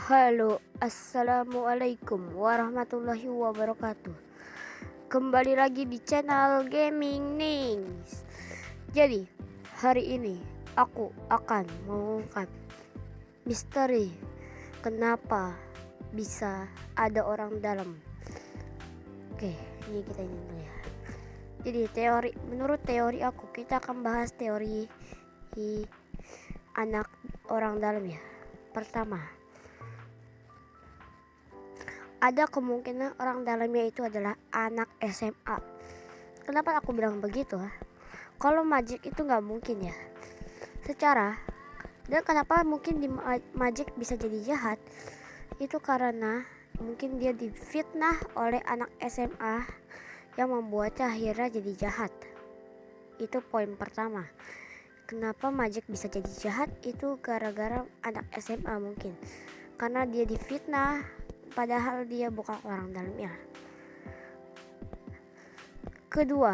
Halo, assalamualaikum warahmatullahi wabarakatuh. Kembali lagi di channel Gaming Nings. Jadi, hari ini aku akan mengungkap misteri kenapa bisa ada orang dalam. Oke, ini kita ini dulu ya. Jadi menurut teori aku, kita akan bahas teori anak orang dalam ya. Pertama, ada kemungkinan orang dalamnya itu adalah anak SMA. Kenapa aku bilang begitu? Kalau Magic itu nggak mungkin ya. Dan kenapa mungkin di Magic bisa jadi jahat? Itu karena mungkin dia difitnah oleh anak SMA yang membuatnya akhirnya jadi jahat. Itu poin pertama. Kenapa Magic bisa jadi jahat? Itu gara-gara anak SMA mungkin. Karena dia difitnah padahal dia bukan orang dalamnya. Kedua,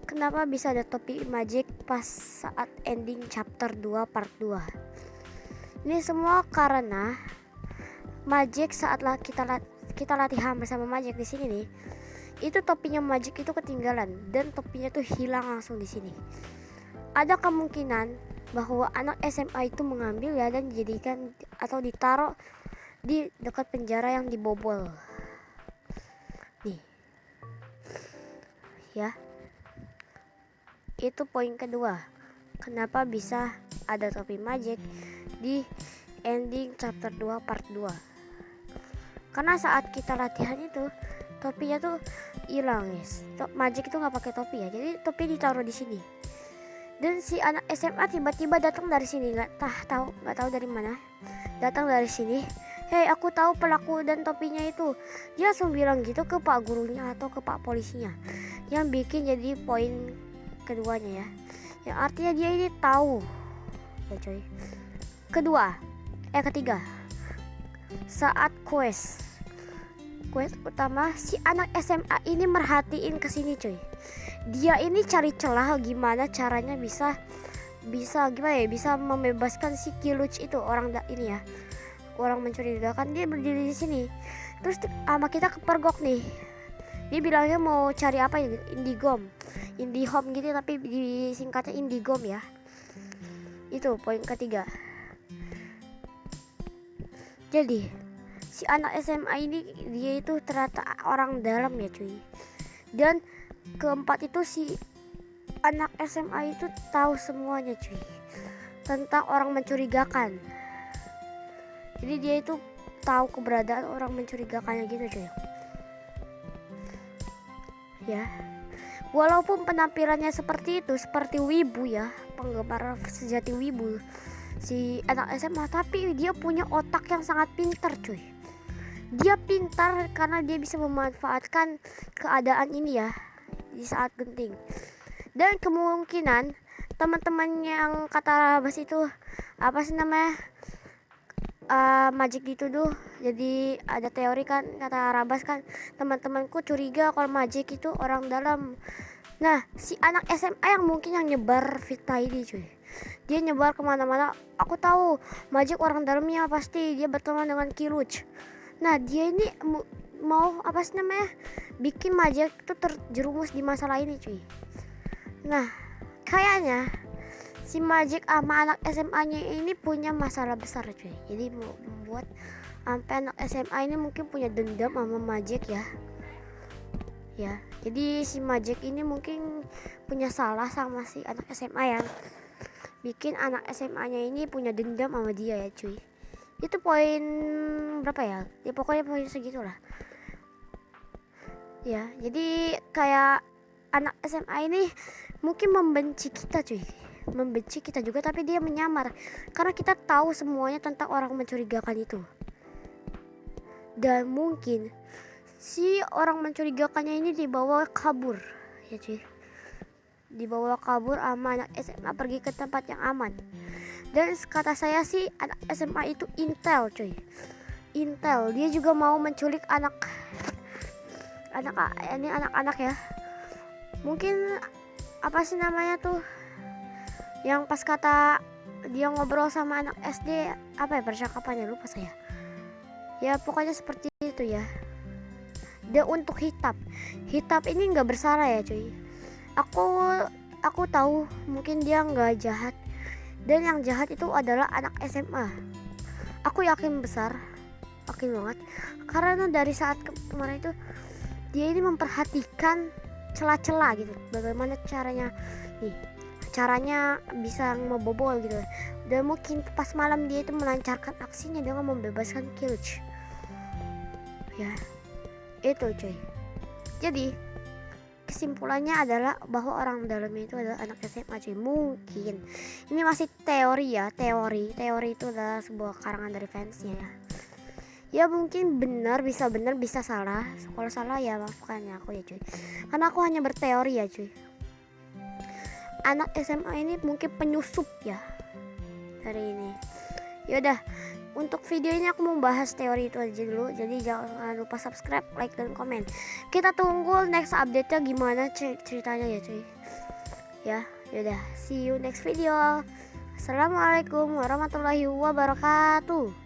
kenapa bisa ada topi Magic pas saat ending chapter 2 part 2? Ini semua karena Magic saat kita latihan bersama Magic di sini nih, itu topinya Magic itu ketinggalan dan topinya tuh hilang langsung di sini. Ada kemungkinan bahwa anak SMA itu mengambil ya dan dijadikan atau ditaruh di dekat penjara yang dibobol. Nih. Ya. Itu poin kedua. Kenapa bisa ada topi Magic di ending chapter 2 part 2? Karena saat kita latihan itu topinya tuh hilang, guys. Magic itu nggak pakai topi ya. Jadi topi ditaruh di sini. Dan si anak SMA tiba-tiba datang dari sini, nggak tahu dari mana. Datang dari sini. Hei, aku tahu pelaku dan topinya itu. Dia langsung bilang gitu ke pak gurunya atau ke pak polisinya. Yang bikin jadi poin keduanya ya. Yang artinya dia ini tahu. Ya coy. Ketiga. Saat quest utama, si anak SMA ini merhatiin ke sini coy. Dia ini cari celah gimana caranya bisa membebaskan si Kiluch itu orang ini ya. Orang mencurigakan, dia berdiri di sini. Terus sama kita kepergok nih. Dia bilangnya mau cari apa ya? Indihome gitu tapi disingkatnya Indigom ya. Itu poin ketiga. Jadi si anak SMA ini dia itu ternyata orang dalam ya cuy. Dan keempat itu si anak SMA itu tahu semuanya cuy tentang orang mencurigakan. Jadi dia itu tahu keberadaan orang mencurigakannya gitu cuy. Ya. Walaupun penampilannya seperti itu, seperti wibu ya, penggemar sejati wibu si anak SMA, tapi dia punya otak yang sangat pintar cuy. Dia pintar karena dia bisa memanfaatkan keadaan ini ya di saat genting. Dan kemungkinan teman-teman yang kata Rabas itu apa sih namanya Magic dituduh. Jadi ada teori kan, kata Rabas kan, teman-temanku curiga kalau Magic itu orang dalam. Nah, si anak SMA yang mungkin yang nyebar fitnah ini cuy, dia nyebar kemana-mana. Aku tahu Magic orang dalamnya, pasti dia berteman dengan Kiluch. Nah, dia ini mau apa sih namanya, bikin Magic itu terjerumus di masalah ini cuy. Nah, kayaknya si Magic sama anak SMA-nya ini punya masalah besar cuy. Jadi mau membuat sampai anak SMA ini mungkin punya dendam sama Magic ya. Ya, jadi si Magic ini mungkin punya salah sama si anak SMA yang bikin anak SMA-nya ini punya dendam sama dia ya cuy. Itu poin berapa ya? Ya pokoknya poin segitulah. Ya, jadi kayak anak SMA ini mungkin membenci kita cuy. Membenci kita juga, tapi dia menyamar karena kita tahu semuanya tentang orang mencurigakan itu. Dan mungkin si orang mencurigakannya ini dibawa kabur ya cuy. Dibawa kabur sama anak SMA pergi ke tempat yang aman. Dan kata saya sih anak SMA itu intel cuy. Intel, dia juga mau menculik anak-anak ya. Mungkin apa sih namanya tuh yang pas kata dia ngobrol sama anak SD, apa ya percakapannya, lupa saya. Ya pokoknya seperti itu ya. Dan untuk Hitap ini nggak bersalah ya cuy. Aku tahu mungkin dia nggak jahat, dan yang jahat itu adalah anak SMA. Aku yakin banget, karena dari saat kemarin itu dia ini memperhatikan celah-celah gitu, bagaimana caranya bisa membobol gitu. Dan mungkin pas malam dia itu melancarkan aksinya dengan membebaskan Killjoy ya. Itu cuy. Jadi kesimpulannya adalah bahwa orang dalamnya itu adalah anak SMA cuy. Mungkin ini masih teori ya, teori itu adalah sebuah karangan dari fansnya ya mungkin bisa benar bisa salah. Kalau salah ya maafkan aku ya cuy, karena aku hanya berteori ya cuy. Anak SMA ini mungkin penyusup ya dari ini. Yaudah, untuk video ini aku mau bahas teori itu aja dulu. Jadi jangan lupa subscribe, like, dan komen. Kita tunggu next update-nya gimana ceritanya ya cuy. Ya, yaudah, see you next video. Assalamualaikum warahmatullahi wabarakatuh.